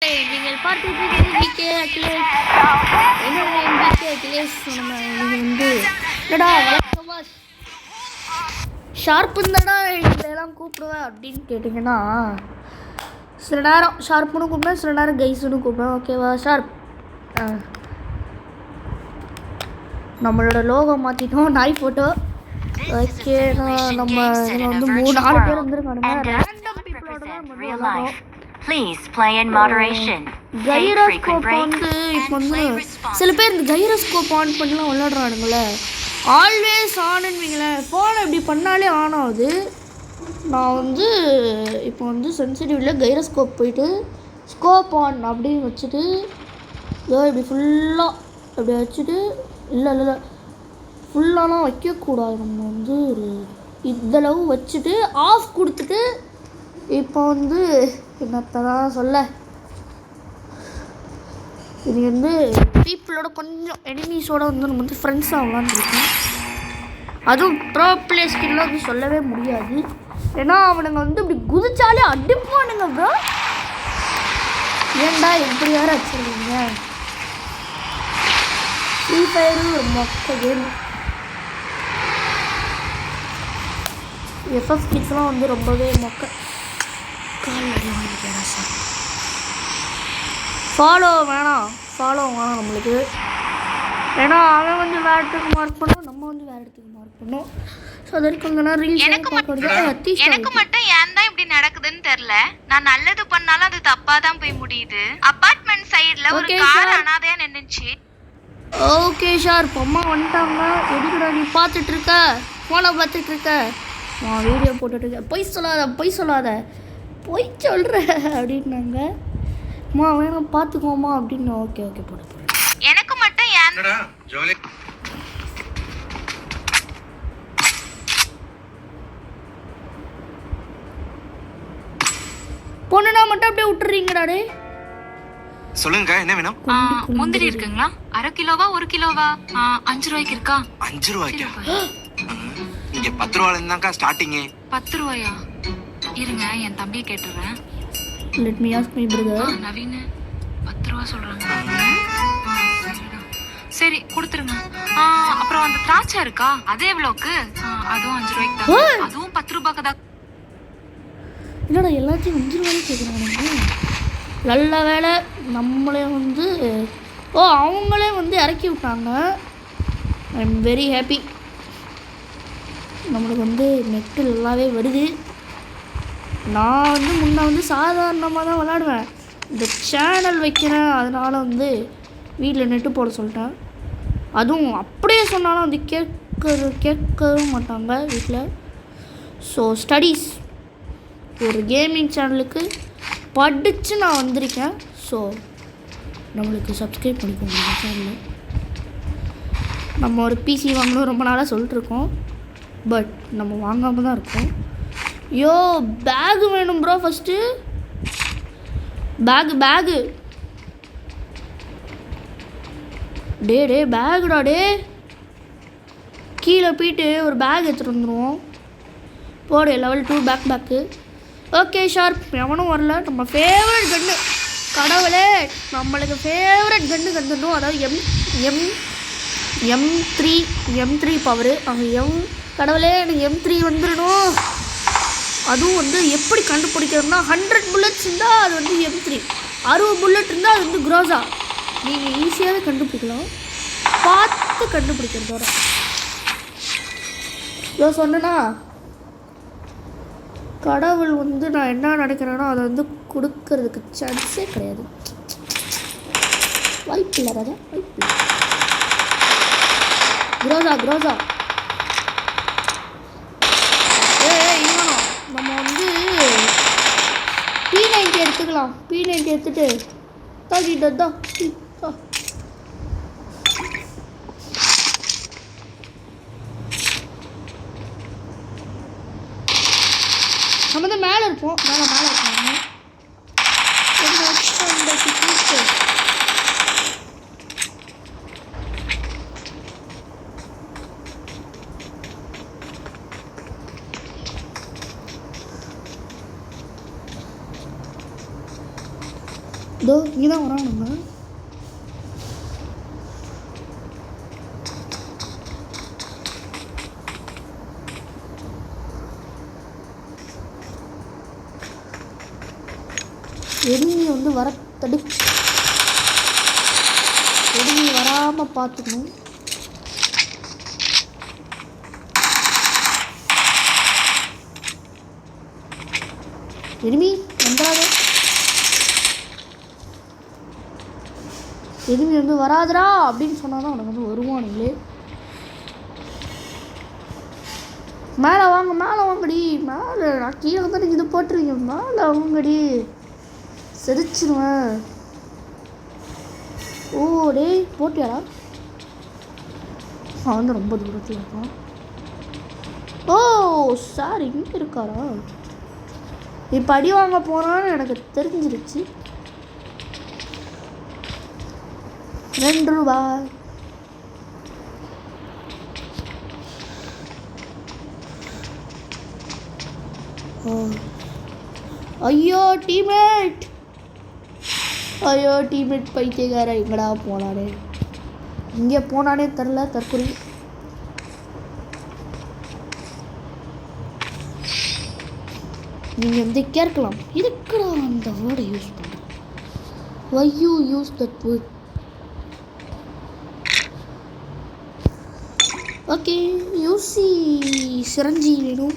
நீங்கள் பார்த்துட்டு பிகே அகிலேஷ் என்னோட பிகே அகிலேஷ் நம்ம வந்து என்னடா வழக்கமா ஷார்ப்புந்தடா எல்லாம் கூப்பிடுவேன் அப்படின்னு கேட்டிங்கன்னா சில நேரம் ஷார்ப்புன்னு கூப்பிடுவேன், சில நேரம் கைஸுன்னு கூப்பிடுவேன். ஓகேவா ஷார்ப்? நம்மளோட லோகோ மாற்றிட்டோம், நாய் ஃபோட்டோ. ஓகே, நம்ம இதில் வந்து 3-4 பேர் வந்துருக்கானுங்க. ரேண்டம் பீப்புளோட தான் நம்ம வந்து விளாட்றோம். கைரோஸ்கோப் வந்து இப்போ வந்து சில பேர் இந்த கைரோஸ்கோப் ஆன் பண்ணலாம் விளாட்றானுங்களே, ஆல்வேஸ் ஆனுன்னு ஃபோனை இப்படி பண்ணாலே ஆன் ஆகுது. நான் வந்து இப்போ வந்து சென்சிட்டிவில் கைரோஸ்கோப் போயிட்டு ஸ்கோப் ஆன் அப்படின்னு வச்சுட்டு இப்படி ஃபுல்லாக அப்படி வச்சுட்டு இல்லை ஃபுல்லாலாம் வைக்கக்கூடாது. நம்ம வந்து ஒரு இதளவு வச்சுட்டு ஆஃப் கொடுத்துட்டு இப்போ வந்து என்னத்தான் சொல்ல, இது வந்து பீப்புளோட கொஞ்சம் எனிமீஸோட வந்து நம்ம வந்து ஃப்ரெண்ட்ஸ் ஆகலான்னு இருக்கோம். அதுவும் ப்ரோ பிளே ஸ்கின்லாம் வந்து சொல்லவே முடியாது, ஏன்னா அவனுங்க வந்து இப்படி குதிச்சாலே அடிப்பானுங்க ப்ரோ. ஏன்டா எப்படி வேறு வச்சுருக்கீங்க? ஃப்ரீ ஃபயரு ஒரு மொக்க கேம். எஃப்எஃப் கிட்ஸ்லாம் வந்து ரொம்பவே மொக்க. ஃபாலோ வேணாம் நம்மளுக்கு, ஏன்னா அவன் வந்து வேறு இடத்துக்கு மார்க் பண்ணும், நம்ம வந்து வேறு இடத்துக்கு மார்க் பண்ணோம். ஸோ அது வரைக்கும் கொஞ்ச நேரம் ரீல்ஸ் எனக்கு மட்டும் ஏன் தான் இப்படி நடக்குதுன்னு தெரியல. நான் நல்லது பண்ணாலும் அது தப்பா தான் போய் முடியுது. அபார்ட்மெண்ட் சைடுல ஒரு கார் அனாதையா நின்னுச்சு. ஓகே ஷார்ப், அம்மா வந்துட்டாங்க. எதுக்குடா நீ பார்த்துட்டு இருக்க, ஃபோனை பார்த்துட்டு இருக்க? நான் வீடியோ போட்டுட்டு இருக்கேன். பொய் சொல்லாத பொய் சொல்கிற அப்படின்னாங்க. அம்மா வேணும் பார்த்துக்கோமா அப்படின்னு. ஓகே போடு. எனக்கு மட்டும் ஏன் பொண்ணுனா மட்டும் அப்படியே விட்டுறீங்கடா? டே சொல்லுங்க, என்ன வேணும்? முந்திரி இருக்குங்களா? 1/2 கிலோவா 1 கிலோவா? 5 ரூபாய்க்கு இருக்கா? 5 ரூபாய்க்கா? இங்க 10 ரூபாயில இருந்தாக்கா ஸ்டார்டிங். 10 ரூபாயா? இருங்க என் தம்பியை கேட்டுறேன். Let me ask my brother. Naveen 10 ரூபா சொல்றாங்க. சரி கொடுத்துருங்க. அப்புறம் அந்த திராட்சை இருக்கா, அது எவ்வளவுக்கு? அதுவும் 5 ரூபாய்க்கு தான். அதுவும் 10 ரூபாய்க்கு தான். இல்லைடா எல்லாத்தையும் 5 ரூபாய்க்கு கேட்குறாங்க. நல்ல வேலை நம்மளே வந்து அவங்களே வந்து இறக்கி விட்டாங்க. I am very happy. நம்மளுக்கு வந்து நெட்டு நல்லாவே வருது. நான் வந்து முன்னே வந்து சாதாரணமாக தான் விளாடுவேன். இந்த சேனல் வைக்கிறேன், அதனால் வந்து வீட்டில் நெட்டு போட சொல்லிட்டேன். அதுவும் அப்படியே சொன்னாலும் வந்து கேட்கவும் மாட்டாங்க வீட்டில். ஸோ ஸ்டடீஸ், ஒரு கேமிங் சேனலுக்கு படித்து நான் வந்திருக்கேன். ஸோ நம்மளுக்கு சப்ஸ்கிரைப் பண்ணிக்கோங்க இந்த சேனலில். நம்ம ஒரு பிசி வாங்கணும் ரொம்ப நாளாக சொல்லிட்டுருக்கோம், பட் நம்ம வாங்காமல் தான் இருக்கோம். பேகு வேணும் ப்ரோ. ஃபஸ்ட்டு பேகு டே பேகுடா. கீழே போயிட்டு ஒரு பேக் எடுத்துகிட்டு வந்துடுவோம். போடு லெவல் 2 பேக்கு. ஓகே ஷார்ப், எவனும் வரல. நம்ம ஃபேவரட் கன்று, கடவுளே நம்மளுக்கு ஃபேவரட் கன்று கண்டுடும். அதாவது M3 பவரு. அங்கே கடவுளே எனக்கு M3 வந்துடணும். அதுவும் வந்து எப்படி கண்டுபிடிக்கிறதுனா 100 புல்லட்ஸ் இருந்தால் அது வந்து M3, 60 புல்லட் இருந்தால் அது வந்து குரோசா. நீங்கள் ஈஸியாகவே கண்டுபிடிக்கலாம், பார்த்து கண்டுபிடிக்கிறதோட. சொன்னேன்னா கடவுள் வந்து நான் என்ன நினைக்கிறேன்னா அதை வந்து கொடுக்கறதுக்கு சான்ஸே கிடையாது. வாய்ப்பு இல்லை ராஜா, வாய்ப்பு இல்லை. குரோசா இன்னும் நம்ம வந்து P90 எடுத்துக்கலாம். P90 எடுத்துட்டு தாக்கிட்டு தான் நம்ம தான் மேலே இருப்போம். மேலே இருப்பாங்க. இதோ இங்கே தான் வரோம் நம்ம. எனிமி வந்து வர எனிமி வராமல் பார்த்துக்கணும். எனிமி வந்துடாத, எனிமி வந்து வராதரா அப்படின்னு சொன்னால் தான் உனக்கு வந்து வருவானுங்களே. மேலே வாங்க, மேலே வாங்கடி, மேலே நான் கீழே வந்து நீங்கள் இது போட்டுருவீங்க, மேலே வாங்கடி, சிரிச்சிருவேன். ஓ டேய் போட்டியாடா, அவன் வந்து ரொம்ப தூரத்தில் இருக்கான். ஓ சார் இங்கே இருக்காரா? இப்போ அடி வாங்க போனான்னு எனக்கு தெரிஞ்சிருச்சு. 2 ரூபாய். ஐயோ டீம்மேட், ஐயோ டீம்மேட் பைத்தியக்கார எங்கடா போனானே, இங்கே போனானே தெரில தற்கொலை. நீங்கள் வந்து கேட்கலாம் இதுக்குடா அந்த வேர்டை யூஸ் பண்ணுறேன், why you use that word. Okay யூசி சிரஞ்சி வேணும்.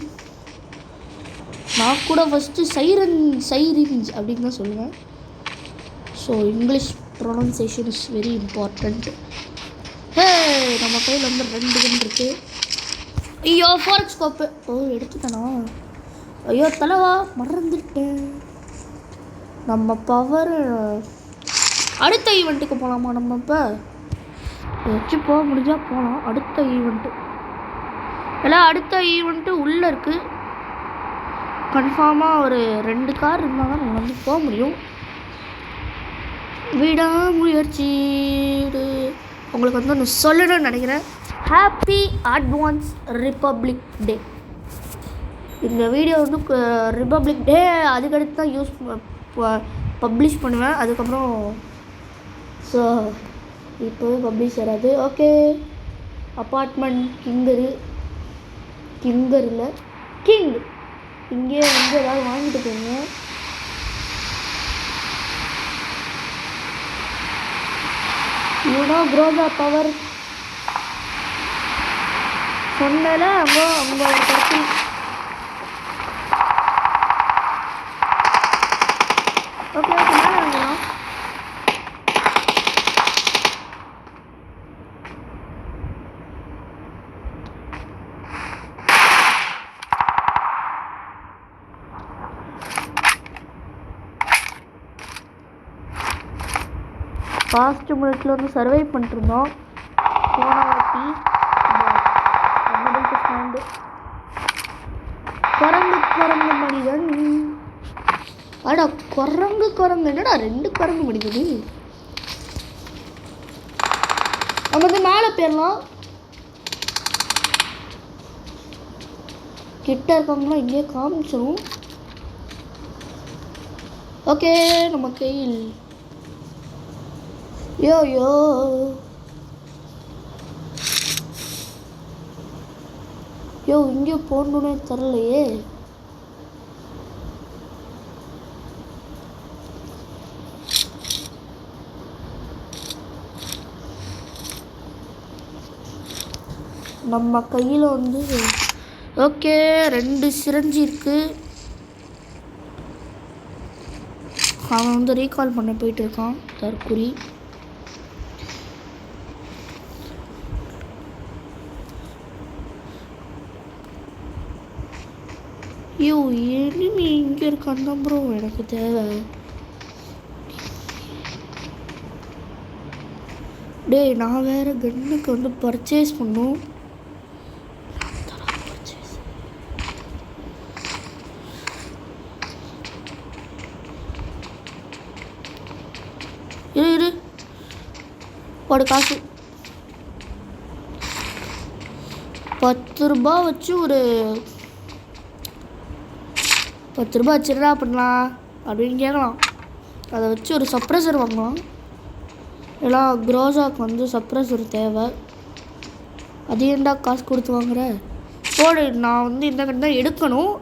நான் கூட ஃபஸ்ட்டு சைரிஞ்ச் அப்படின்னு தான் சொல்லுவேன். So English pronunciation is very important. நம்ம கையில் வந்து 2 கன் இருக்குது. ஐயோ ஃபாரக் ஸ்கோப்பு, ஓ எடுத்துட்டேனா, ஐயோ தலைவா மறந்துட்டேன். நம்ம பவர் அடுத்த ஈவெண்ட்டுக்கு போகலாமா? நம்ம இப்போ வச்சு போக முடிஞ்சால் போகலாம். அடுத்த ஈவெண்ட்டு எல்லாம் அடுத்த ஈவெண்ட்டு உள்ளே இருக்குது. கன்ஃபார்மாக ஒரு 2 கார் இருந்தால் தான் நம்ம வந்து போக முடியும். விடாமுயற்சி உங்களுக்கு வந்து ஒன்று சொல்லணும்னு நினைக்கிறேன். ஹாப்பி அட்வான்ஸ் ரிப்பப்ளிக் டே. இந்த வீடியோ வந்து ரிப்பப்ளிக் டே அதுக்கடுத்து தான் பப்ளிஷ் பண்ணுவேன். அதுக்கப்புறம் ஸோ இப்போவே பப்ளிஷ் ஆகாது. ஓகே அப்பார்ட்மெண்ட் கிங்கர் இல்லை கிங், இங்கே வந்து ஏதாவது வாங்கிட்டு போங்க. யூனோ க்ரோ த பவர் சொன்னல அங்கே ஒரு கருத்து. ஓகே ஓகே மேலே வாங்கலாம். ஃபாஸ்ட் மினிட்ல வந்து சர்வை பண்ணிருந்தோம். போன வாட்டி குரங்கு மனிதன். அடா குரங்கு என்னடா 2 குரங்கு மனிதனு. நம்ம வந்து மேலே போயிடலாம். கிட்ட இருக்கவங்களாம் இங்கே காமிச்சிடும். ஓகே நம்ம கையில் யோ இங்கே போடணுன்னே தரலையே. நம்ம கையில் வந்து ஓகே 2 சிரஞ்சி இருக்கு. அவன் வந்து ரீகால் பண்ண போயிட்டு இருக்கான் தற்குறி. எனிமி இங்கே இருக்கான் தான் ப்ரோ எனக்கு தேவை. டேய் நான் வேறு கன்னுக்கு வந்து பர்ச்சேஸ் பண்ணும். இரு ஒரு காசு 10 ரூபா வச்சு ஒரு 10 ரூபா வச்சுருடா பண்ணலாம் அப்படின்னு கேட்கலாம். அதை வச்சு ஒரு சப்ரெசர் வாங்கலாம். எல்லாம் க்ரோஸாக்கு வந்து சப்ரெசர் தேவை. அது ஏன்டா காசு கொடுத்து வாங்குற? போடு. நான் வந்து இந்த கண்டு தான் எடுக்கணும்.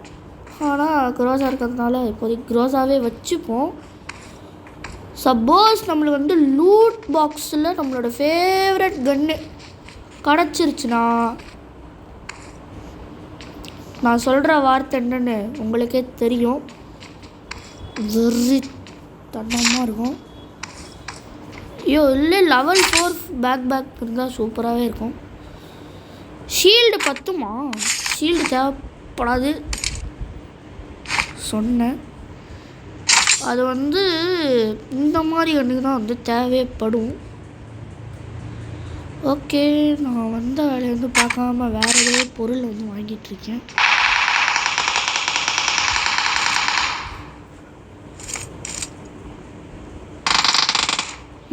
ஆனால் க்ரோஸாக இருக்கிறதுனால இப்போதைக்கு க்ரோஸாகவே வச்சுப்போம். சப்போஸ் நம்மளுக்கு வந்து லூட் பாக்ஸில் நம்மளோட ஃபேவரட் கன்று கிடச்சிருச்சுன்னா நான் சொல்கிற வார்த்தை என்னன்னு உங்களுக்கே தெரியும். வெறி தன்னமாக இருக்கும். ஐயோ இல்லை, லெவல் 4 பேக் இருந்தால் சூப்பராகவே இருக்கும். ஷீல்டு பத்துமா? ஷீல்டு தேவைப்படாது சொன்னேன். அது வந்து இந்த மாதிரி கண்ணுக்கு தான் வந்து தேவைப்படும். ஓகே, நான் வந்த வேலையை வந்து பார்க்காம வேறு ஏதோ பொருள் வந்து வாங்கிட்டுருக்கேன்.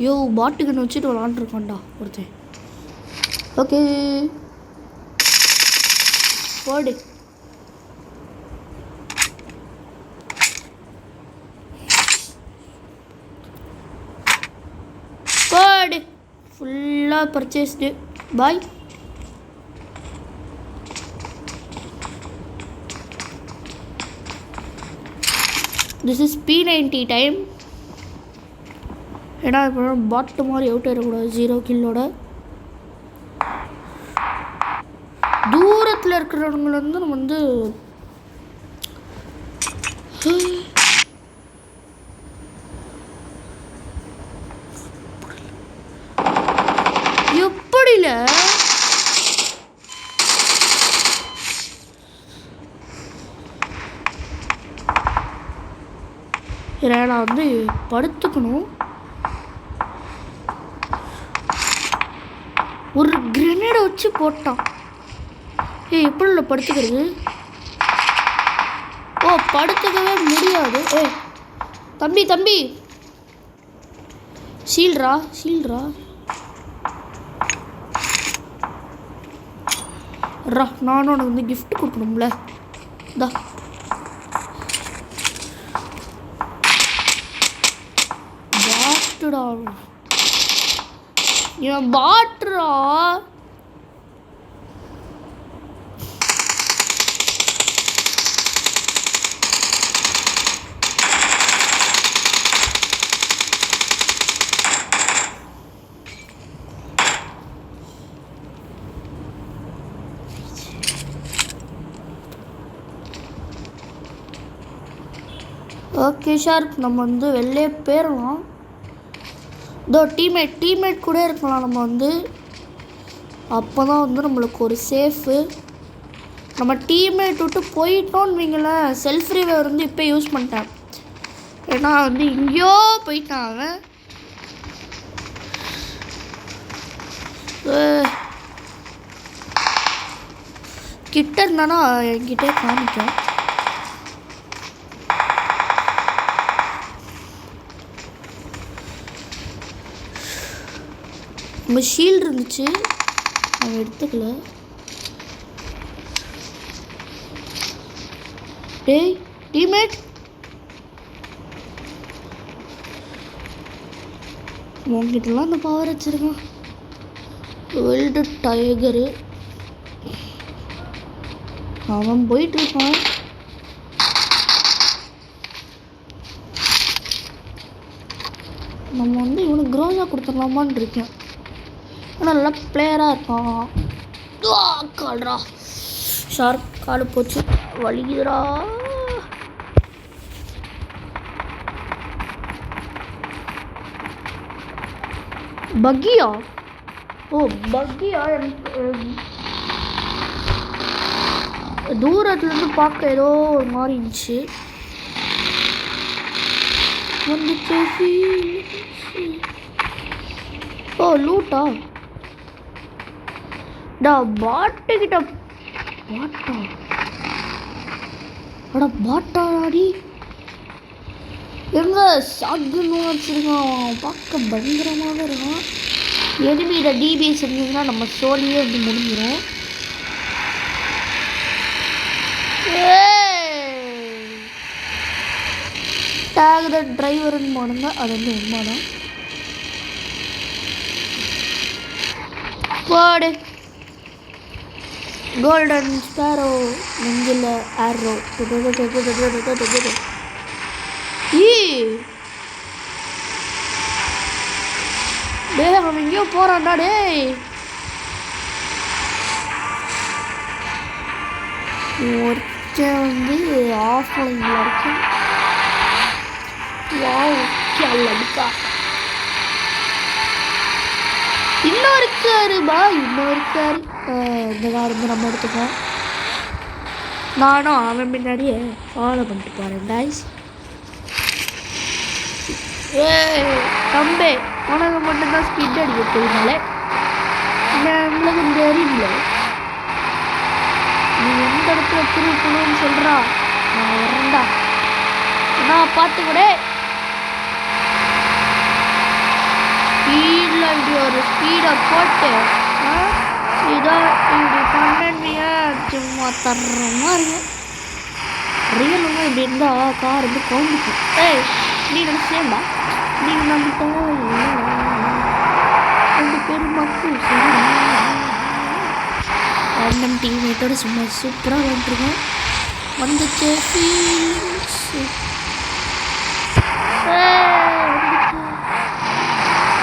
ஐயோ பாட்டுக்கு வச்சுட்டு விளாண்டுருக்கான்டா ஒருத்தன். ஓகே போடு. போடு. ஃபுல்லாக purchased. Bye. This is P90 time. ஏன்னா இப்போ பாட்டு மாதிரி அவுட் ஆகிடக்கூடாது 0 கில்லோட. தூரத்தில் இருக்கிறவங்களை வந்து நம்ம வந்து எப்படி இல்லை நான் வந்து படுத்துக்கணும். ஒரு கிரெனேடை வச்சு போட்டான். எப்படி இல்லை படுத்துக்கிறது? ஓ படுத்துக்கவே முடியாது. தம்பி ஷீல்ட்ரா நானும் உனக்கு வந்து கிஃப்ட் கொடுக்கணும்ல. தா பாட்டுடா, இவன் பாட்டுடா. ஓகே ஷார்ப், நம்ம வந்து வெளிலே போயிடலாம். இதோ டீம்மேட் கூட இருக்கலாம் நம்ம வந்து. அப்போ தான் வந்து நம்மளுக்கு ஒரு சேஃபு. நம்ம டீம்மேட் விட்டு போயிட்டோன்னு வைங்களேன், செல்ஃப் ரிவைவர் வந்து இப்போ யூஸ் பண்ணிட்டேன். ஏன்னா வந்து எங்கேயோ போயிட்டான் அவன். கிட்ட இருந்தானா என்கிட்டே காமிக்கும். நம்ம ஷீல்டு இருந்துச்சு, அவன் எடுத்துக்கல. டேய் டீம்மேட், உங்ககிட்டலாம் அந்த பவர் வச்சிருக்கான். வெல்டு டைகரு அவன் போயிட்டு இருக்கான். நம்ம வந்து இவனுக்கு க்ரோஸாக கொடுத்துடலாமான்னு இருக்கேன். ஆனால் நல்லா பிளேயராக இருப்பான். கால்ரா ஷார்ப், காலு போச்சு, வலிக்குதுடா. பக்கியா? ஓ பக்கியா? எனக்கு தூரத்துலேருந்து பார்க்க ஏதோ ஒரு மாதிரி இருந்துச்சு. ஓ லூட்டா? டா பாட்டுக்கிட்ட பாட்டா? அட பாட்டாடி எங்க ஷாட்கன் வச்சுருக்கான், பார்க்க பயங்கரமாக இருக்கான். எனிமியில டிபிஎஸ் இருந்தீங்கன்னா நம்ம சோழியே வந்து முடிஞ்சிடும். டேக் த டிரைவர்னு போனுங்க, அது வந்து உண்மைதான். போடு. கோல்டன் ஸ்பேரோ நெஞ்சில் ஆரோ. டே அவன் எங்கேயோ போறான்டா டேய். ஒருத்தன் வந்து ஆஃப்லைனில் இருக்கேன். வாவ் கேளடிக்கா. இன்னொரு காருபா, இன்னொரு காரு. இந்த கார் வந்து நம்ம எடுத்துப்போம். நானும் அவன் முன்னாடியே ஃபாலோ பண்ணிட்டு போகிறேன் கைஸ். தம்பே உனக்கு மட்டும்தான் ஸ்பீட் அடிக்க தெரியுமாலே, நம்மளுக்கு தெரியல. நீ எந்த இடத்துல திருப்பணும்னு சொல்கிறா, நான் வரேன்டா. நான் பார்த்துக்கூட ஸ்பீடில் இப்படி ஒரு ஸ்பீடை போட்டு இதோ இப்படி பண்ணீங்க சும்மா தர்றமா இருக்கு. ரியலுங்க இப்படி இருந்தால் கார் வந்து கவுந்துக்கும். நீ நினச்சேன்டா, நீங்கள் நம்பிட்டா 2 பேரும் மக்கள் ரேண்டம் டீம்மேட்டோட சும்மா சூப்பராக வந்துருக்கோம். வந்துச்சு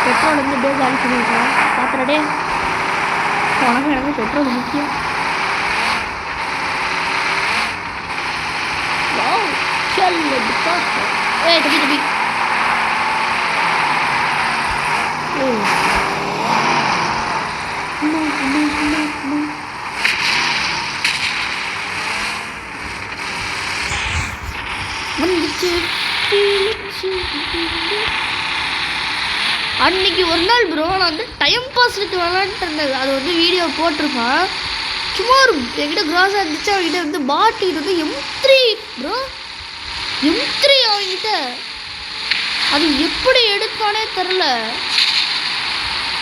பெட்ரோல் வந்து டே காலி பண்ணியிருக்கேன். பார்த்துடே உனக்கு எனக்கு பெட்ரோல் முக்கியம். தம்பி தம்பி வந்துச்சு. அன்னைக்கு ஒரு நாள் ப்ரோ நான் வந்து டைம் பாஸுக்கு விளாண்டுட்டு இருந்தது. அது வந்து வீடியோ போட்டிருக்கேன். சும்மா ஒரு என்கிட்ட கிராஸாக இருந்துச்சு. அவங்ககிட்ட வந்து பாட்டிக்கிட்ட வந்து M3 ப்ரோ, M3 அவங்ககிட்ட. அது எப்படி எடுத்தானே தெரில.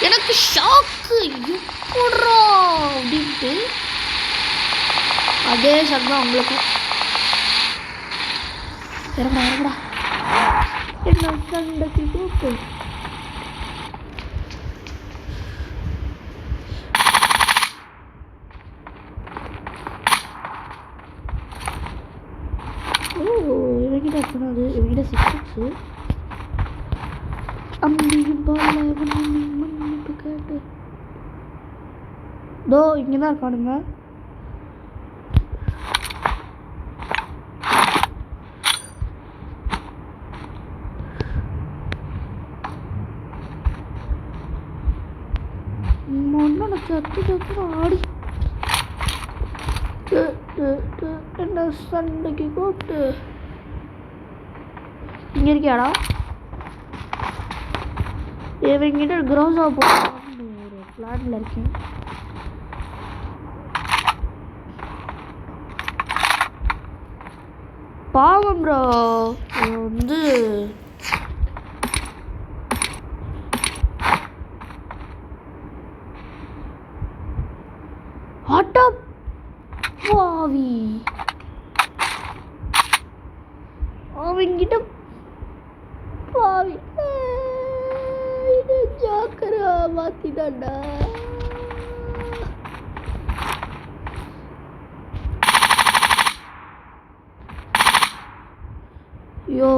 எனக்கு ஷாக்கு, எப்படா அப்படின்ட்டு. அதே ஷாக் தான் உங்களுக்கும். இறங்கடா இறங்கடா. என்ன சண்டைக்கு கூப்பிட்டு இவங்கிட்ட சொன்னது, இவங்கிட்ட 6 கேட்டு தோ இங்கே தான் இருக்கானுங்க. ஆடி என்ன சண்டைக்கு கூப்பிட்டு இங்கே இருக்கியாடா. இவங்கிட்ட க்ரோஸாக போகணும்னு ஒரு பிளானில் இருக்கேன். பாவம் ப்ரோ வந்து பாவி அவங்கிட்ட பாவி ஜாக்கரா மாத்திட்டாண்டா. யோ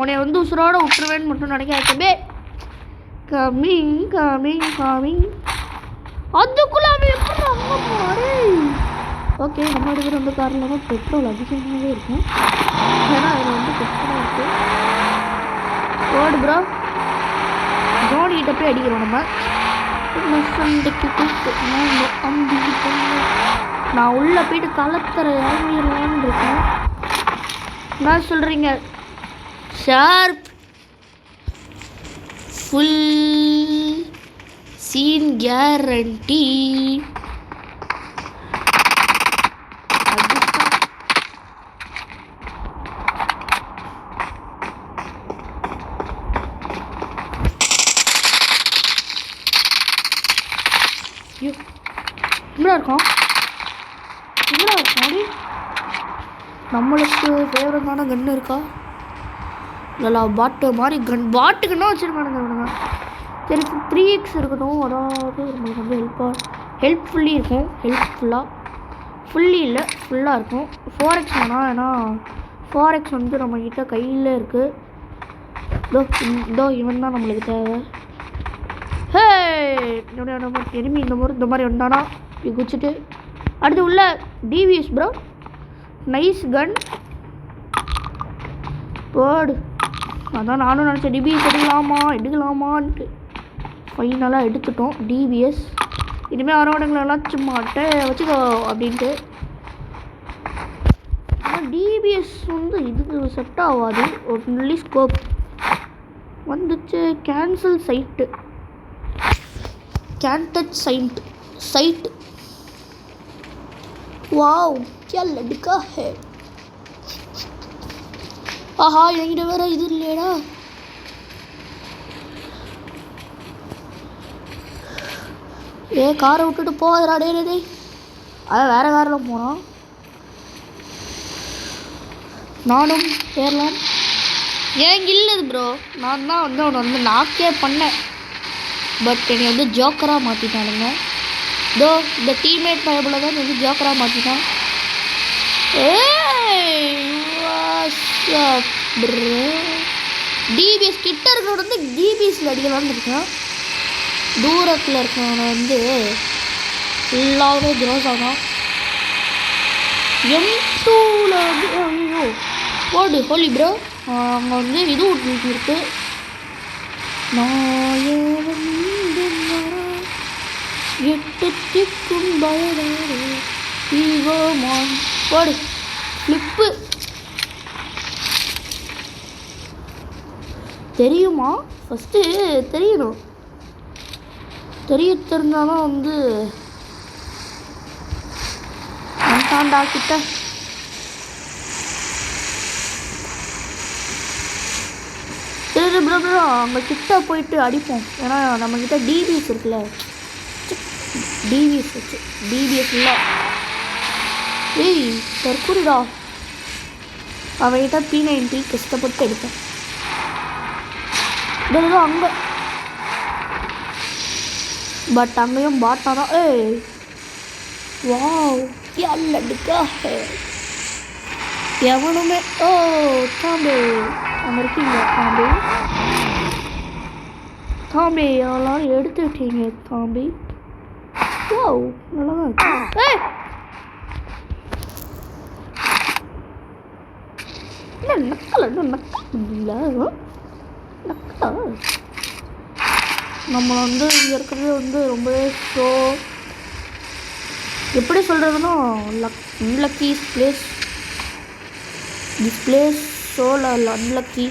உன்னை வந்து உசுரோட விட்டுருவேன்னு மட்டும் நினைக்காதே. Coming coming coming. அதுக்குள்ள அவன் எப்படி அங்கே போவாரு? ஓகே, நம்ம எடுக்கிற வந்து காரில் வந்து பெட்ரோல் அதிகமாகவே இருக்கும். ஏன்னா அதில் வந்து பெட்ரோல் இருக்கு. ஓடு ப்ரோ, ஜோடிக்கிட்ட போய் அடிக்கிறோம் நம்ம. நான் உள்ளே போயிட்டு களத்துற இறங்கிடலான்னு இருக்கேன். என்ன சொல்கிறீங்க? Sharp full scene guarantee. எங்கடா இருக்கோம் நம்மளுக்கு ஃபேவரட்டான கன்று இருக்கா? நல்லா பாட்டு மாதிரி பாட்டுக்குன்னா வச்சுருக்கானுங்க இவனுங்க. சரி 3x இருக்கட்டும், அதாவது நம்மளுக்கு வந்து ஹெல்ப்ஃபுல்லி இருக்கும். ஃபுல்லி இல்லை, ஃபுல்லாக இருக்கும். 4x வேணாம், ஏன்னா 4x வந்து நம்மக்கிட்ட கையில் இருக்குது. இதோ இவன் தான் நம்மளுக்கு தேவை. ஹே நம்ம எனிமி இந்த மாதிரி வந்தானா குச்சிட்டு அடுத்து உள்ள டிவிஎஸ் ப்ரோ. நைஸ் கன் போடு. அதான் நானும் நினச்சேன் டிபிஎஸ் எடுக்கலாமான்ட்டு. ஃபைனலாக எடுத்துட்டோம் டிபிஎஸ். இனிமேல் வரவனுங்களெல்லாம் சும்மா வச்சுக்கோ அப்படின்ட்டு. ஆனால் டிபிஎஸ் வந்து இதுக்கு செட் ஆகாது. ஒன்லி ஸ்கோப் வந்துச்சு. கேன்சல் சைட்டு, கேன்டச் சைட். वाओ क्या लड़का है. ஆஹா என்கிட்ட வேற இது இல்லையடா. காரை விட்டுட்டு போகாதடா டே. அதான் வேற காரில் போனான். நானும் ஏறலாம். ஏன் இல்லது ப்ரோ, நான் தான் வந்து அவனை வந்து நாக்கே பண்ணேன். பட் என்னை வந்து ஜோக்கராக மாற்றிட்டானுங்க. இதோ இந்த டீம்மேட் பயபுல தான் வந்து ஜோக்கராக மாற்றிட்டான். டிபிஎஸ் கிட்ட இருக்கிறவங்க வந்து டிபிஎஸ்ல அடிக்கலாம்னு இருக்கேன். தூரத்தில் இருக்கிறவனை வந்து ஃபுல்லாகவே க்ரோஸ் ஆகும். M2ல வந்து ஐயோ போடு ஹோலி ப்ரோ. அங்கே வந்து இது விட்டு இருக்கு. எட்டுக்கும் பயனாரு ஈகோமான் போடு ஃப்ளிப்பு. தெரியுமா? ஃபஸ்ட்டு தெரியணும். தெரிஞ்சாதான் வந்து தாண்டா கிட்ட. சரி ப்ரோ அங்கே கிட்ட போயிட்டு அடிப்போம். ஏன்னா நம்மக்கிட்ட டிபிஎஸ் இருக்குல்ல. டிபிஎஸ் இல்லை. ஏய் தற்கூரிடா. அவகிட்ட P90 கஷ்டப்பட்டு எடுத்தேன். இதோ அங்கே பட் அங்கேயும் பாட்டாதான். ஏய் வாவ் क्या लड़का है. எவனுமே தாம்பே அங்கே இருக்கீங்க. தாம்பே எல்லாம் எடுத்துட்டீங்க தாம்பி. வாவ் நல்லா தான் இருக்கு. நம்ம வந்து இங்கே இருக்கிறது வந்து ரொம்பவே ஷோ எப்படி சொல்கிறதுன்னா unlucky place. This place so unlucky.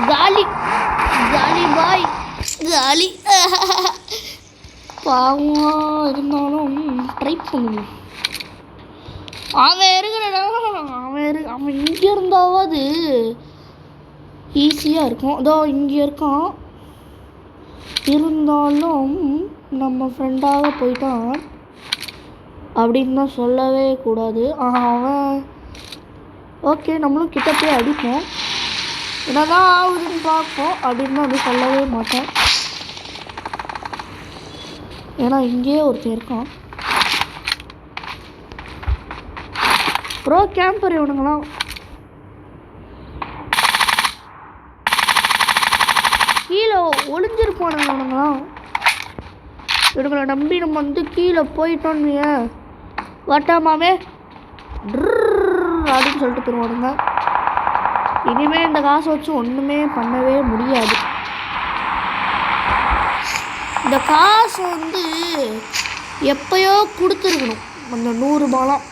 Jolly bye jolly. பாவம் இருந்தாலும் ட்ரை பண்ணுவோம். அவன் இருக்கிறடா. அவன் இங்கே இருந்தாவது ஈஸியாக இருக்கும். அதோ இங்கே இருக்கான். இருந்தாலும் நம்ம ஃப்ரெண்டாக போயிட்டான் அப்படின்னு தான் சொல்லவே கூடாது. அவன் ஓகே நம்மளும் கிட்ட போய் அடிப்போம். என்னதான் ஆகுதுன்னு பார்ப்போம் அப்படின்னு தான் வந்து சொல்லவே மாட்டேன். ஏன்னா இங்கேயே ஒருத்தர் இருக்கான். ப்ரோ கேம்பர் இவனுங்களாம். கீழே ஒளிஞ்சிருப்பானுங்க இவனுங்களாம். இவனுங்களை நம்பி நம்ம வந்து கீழே போயிட்டோன்னு வட்டாமாவே அப்படின்னு சொல்லிட்டு போடுவானுங்க. இனிமேல் இந்த காசை வச்சு ஒன்றுமே பண்ணவே முடியாது. இந்த காசை வந்து எப்பயோ கொடுத்துருக்கணும் அந்த 100 ரூபாலாம்.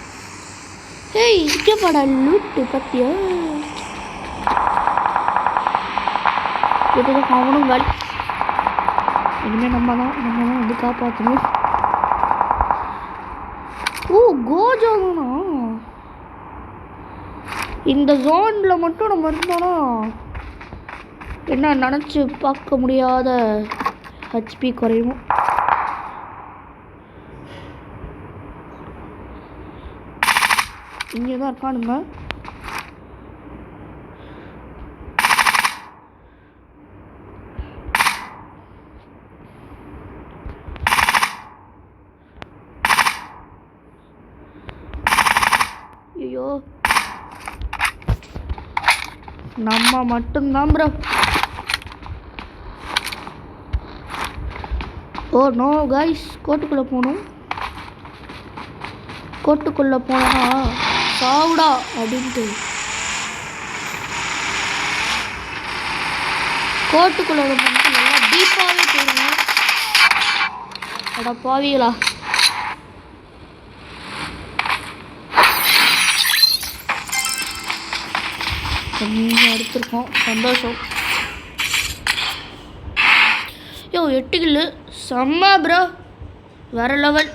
ஏய் இங்கே படா லூட்டு பத்தியா. இதுதான் அவனும் காலி. இனிமேல் நம்ம தான் வந்து காப்பாற்றணும். ஓ கோஜா தானா? இந்த ஜோனில் மட்டும் நம்ம இருந்தோன்னா என்ன நினச்சி பார்க்க முடியாத ஹெச்பி குறையும். இங்கே தான் இருக்கானுங்க. ஐயோ நம்ம மட்டும்தான் ப்ரோ. ஓ நோ கைஸ், கோட்டுக்குள்ளே போகணும். கோட்டுக்குள்ளே போனா சாவுடா அப்படின்ட்டு கோட்டுக்குள்ளே பண்ணிட்டு நல்லா டீப்பாகவே போயிருங்க. அட பாவிகளா. கொஞ்சம் எடுத்துருக்கோம், சந்தோஷம். யோ 8 கில்லு செம்ம ப்ரோ, வேற லெவல்.